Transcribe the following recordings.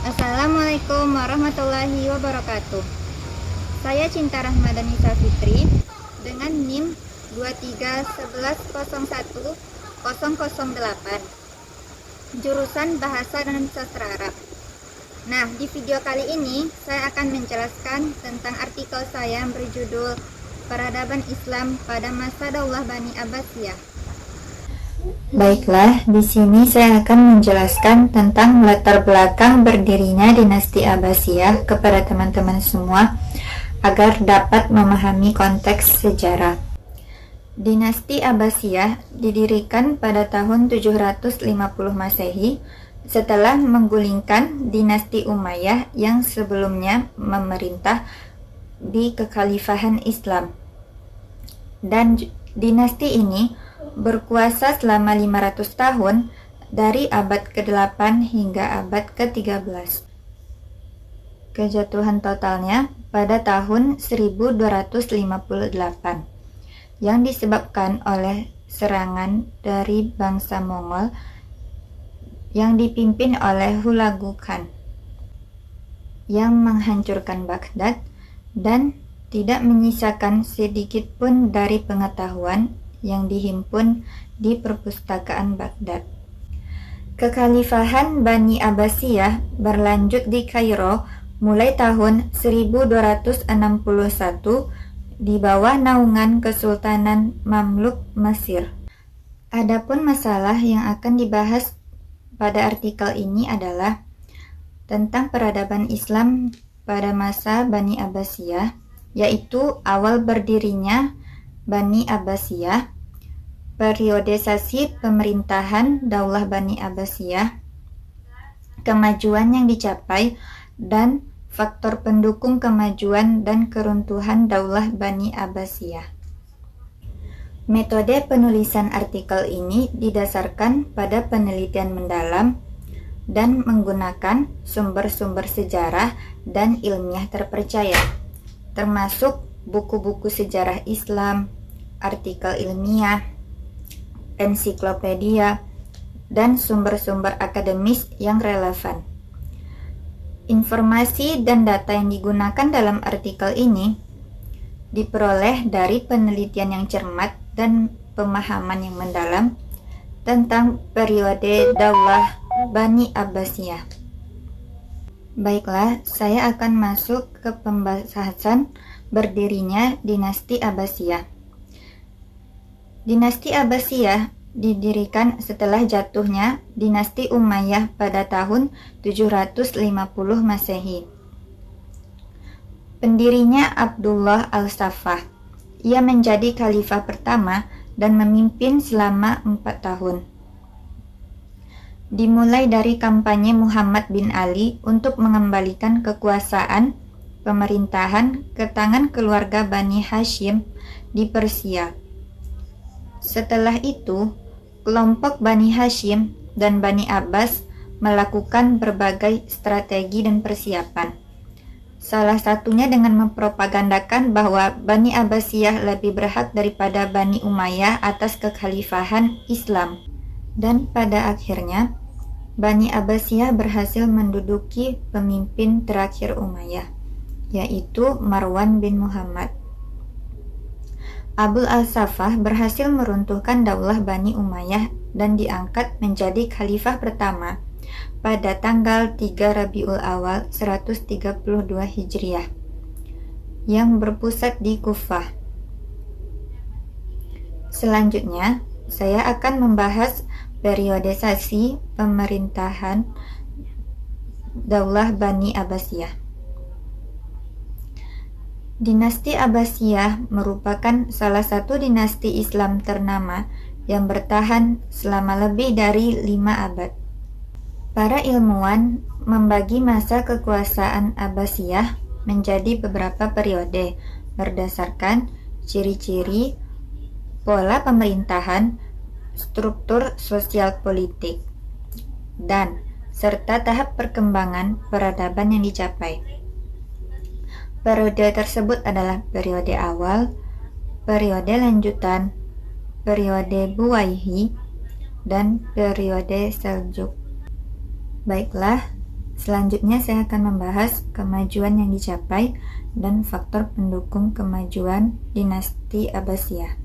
Assalamualaikum warahmatullahi wabarakatuh. Saya Cinta Rahmadani Fitri dengan NIM 2311010008, jurusan Bahasa dan Sastra Arab. Nah, di video kali ini saya akan menjelaskan tentang artikel saya yang berjudul Peradaban Islam pada Masa Daulah Bani Abbasiyah. Baiklah, di sini saya akan menjelaskan tentang latar belakang berdirinya dinasti Abbasiyah kepada teman-teman semua agar dapat memahami konteks sejarah. Dinasti Abbasiyah didirikan pada tahun 750 Masehi setelah menggulingkan dinasti Umayyah yang sebelumnya memerintah di kekhalifahan Islam. Dan dinasti ini berkuasa selama 500 tahun dari abad ke-8 hingga abad ke-13. Kejatuhan totalnya pada tahun 1258 yang disebabkan oleh serangan dari bangsa Mongol yang dipimpin oleh Hulagu Khan yang menghancurkan Baghdad dan tidak menyisakan sedikit pun dari pengetahuan yang dihimpun di perpustakaan Baghdad. Kekhalifahan Bani Abbasiyah berlanjut di Kairo mulai tahun 1261 di bawah naungan Kesultanan Mamluk Mesir. Adapun masalah yang akan dibahas pada artikel ini adalah tentang peradaban Islam pada masa Bani Abbasiyah, yaitu awal berdirinya Bani Abbasiyah, periodisasi pemerintahan Daulah Bani Abbasiyah, kemajuan yang dicapai, dan faktor pendukung kemajuan dan keruntuhan Daulah Bani Abbasiyah. Metode penulisan artikel ini didasarkan pada penelitian mendalam dan menggunakan sumber-sumber sejarah dan ilmiah terpercaya, termasuk buku-buku sejarah Islam, artikel ilmiah, ensiklopedia, dan sumber-sumber akademis yang relevan. Informasi dan data yang digunakan dalam artikel ini diperoleh dari penelitian yang cermat dan pemahaman yang mendalam tentang periode Daulah Bani Abbasiyah. Baiklah, saya akan masuk ke pembahasan berdirinya dinasti Abbasiyah. Dinasti Abbasiyah didirikan setelah jatuhnya dinasti Umayyah pada tahun 750 Masehi. Pendirinya Abdullah Al-Saffah. Ia menjadi khalifah pertama dan memimpin selama 4 tahun. Dimulai dari kampanye Muhammad bin Ali untuk mengembalikan kekuasaan pemerintahan ke tangan keluarga Bani Hashim di Persia. Setelah itu, kelompok Bani Hashim dan Bani Abbas melakukan berbagai strategi dan persiapan. Salah satunya dengan mempropagandakan bahwa Bani Abbasiyah lebih berhak daripada Bani Umayyah atas kekhalifahan Islam. Dan pada akhirnya, Bani Abbasiyah berhasil menduduki pemimpin terakhir Umayyah, yaitu Marwan bin Muhammad. Abul Al-Saffah berhasil meruntuhkan Daulah Bani Umayyah dan diangkat menjadi khalifah pertama pada tanggal 3 Rabiul Awal 132 Hijriah yang berpusat di Kufah. Selanjutnya, saya akan membahas periodisasi pemerintahan Daulah Bani Abbasiyah. Dinasti Abbasiyah merupakan salah satu dinasti Islam ternama yang bertahan selama lebih dari 5 abad. Para ilmuwan membagi masa kekuasaan Abbasiyah menjadi beberapa periode berdasarkan ciri-ciri, pola pemerintahan, struktur sosial politik, dan serta tahap perkembangan peradaban yang dicapai. Periode tersebut adalah periode awal, periode lanjutan, periode Buwayhi, dan periode Seljuk. Baiklah, Selanjutnya saya akan membahas kemajuan yang dicapai dan faktor pendukung kemajuan dinasti Abbasiyah.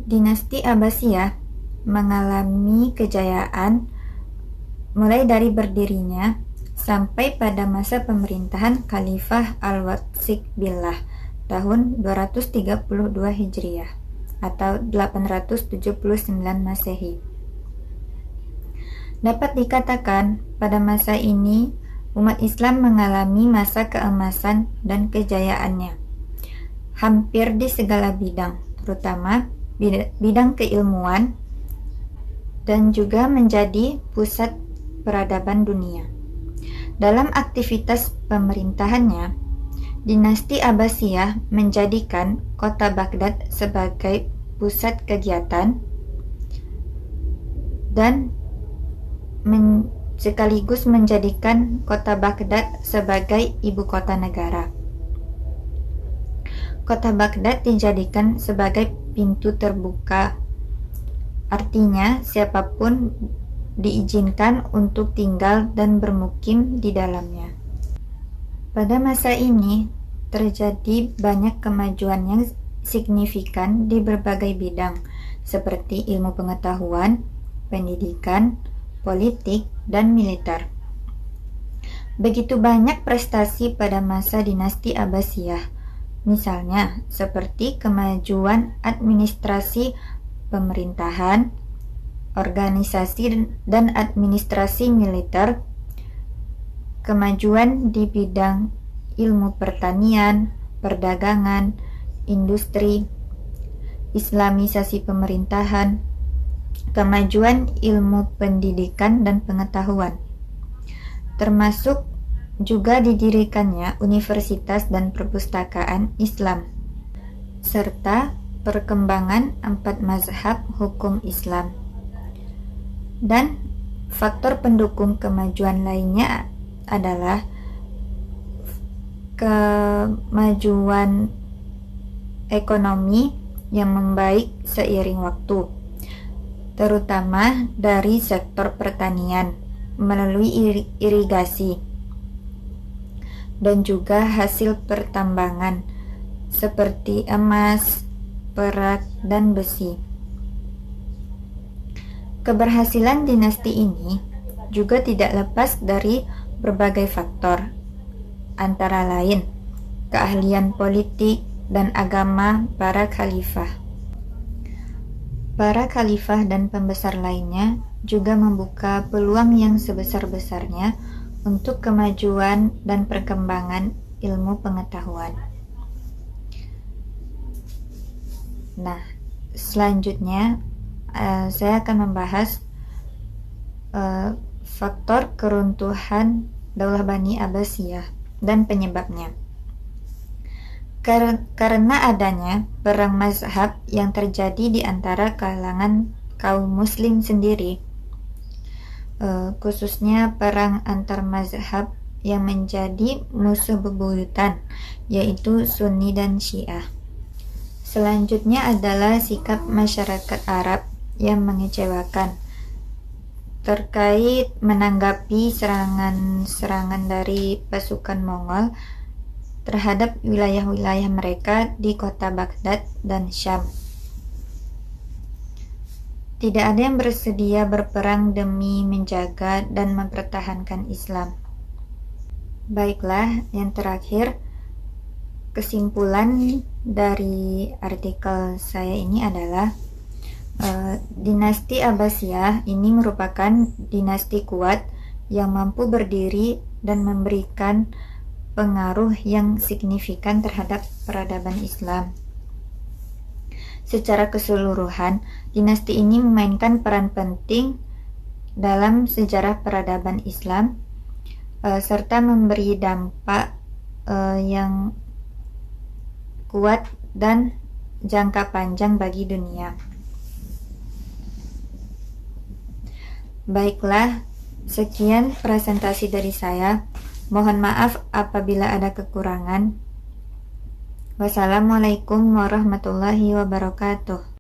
Dinasti Abbasiyah mengalami kejayaan mulai dari berdirinya sampai pada masa pemerintahan Khalifah Al-Watsiq Billah tahun 232 Hijriah atau 879 Masehi. Dapat dikatakan pada masa ini umat Islam mengalami masa keemasan dan kejayaannya hampir di segala bidang, terutama bidang keilmuan, dan juga menjadi pusat peradaban dunia. Dalam aktivitas pemerintahannya, dinasti Abbasiyah menjadikan kota Baghdad sebagai pusat kegiatan dan sekaligus menjadikan kota Baghdad sebagai ibu kota negara. Kota Baghdad dijadikan sebagai pintu terbuka, artinya siapapun diizinkan untuk tinggal dan bermukim di dalamnya. Pada masa ini terjadi banyak kemajuan yang signifikan di berbagai bidang seperti ilmu pengetahuan, pendidikan, politik, dan militer. Begitu banyak prestasi pada masa dinasti Abbasiyah, misalnya seperti kemajuan administrasi pemerintahan, organisasi dan administrasi militer, kemajuan di bidang ilmu pertanian, perdagangan, industri, islamisasi pemerintahan, kemajuan ilmu pendidikan dan pengetahuan, termasuk juga didirikannya universitas dan perpustakaan Islam, serta perkembangan 4 mazhab hukum Islam. Dan faktor pendukung kemajuan lainnya adalah kemajuan ekonomi yang membaik seiring waktu, terutama dari sektor pertanian melalui irigasi dan juga hasil pertambangan seperti emas, perak, dan besi. Keberhasilan dinasti ini juga tidak lepas dari berbagai faktor, antara lain keahlian politik dan agama para khalifah. Para khalifah dan pembesar lainnya juga membuka peluang yang sebesar-besarnya untuk kemajuan dan perkembangan ilmu pengetahuan. Nah, selanjutnya saya akan membahas faktor keruntuhan Daulah Bani Abbasiyah dan penyebabnya. Karena adanya perang mazhab yang terjadi di antara kalangan kaum muslim sendiri, khususnya perang antar mazhab yang menjadi musuh bebuyutan, yaitu Sunni dan Syiah. Selanjutnya adalah sikap masyarakat Arab yang mengecewakan terkait menanggapi serangan dari pasukan Mongol terhadap wilayah-wilayah mereka di kota Baghdad dan Syam. Tidak ada yang bersedia berperang demi menjaga dan mempertahankan Islam. Baiklah, yang terakhir, kesimpulan dari artikel saya ini adalah dinasti Abbasiyah ini merupakan dinasti kuat yang mampu berdiri dan memberikan pengaruh yang signifikan terhadap peradaban Islam. Secara keseluruhan, dinasti ini memainkan peran penting dalam sejarah peradaban Islam, serta memberi dampak yang kuat dan jangka panjang bagi dunia. Baiklah, sekian presentasi dari saya. Mohon maaf apabila ada kekurangan. Wassalamualaikum warahmatullahi wabarakatuh.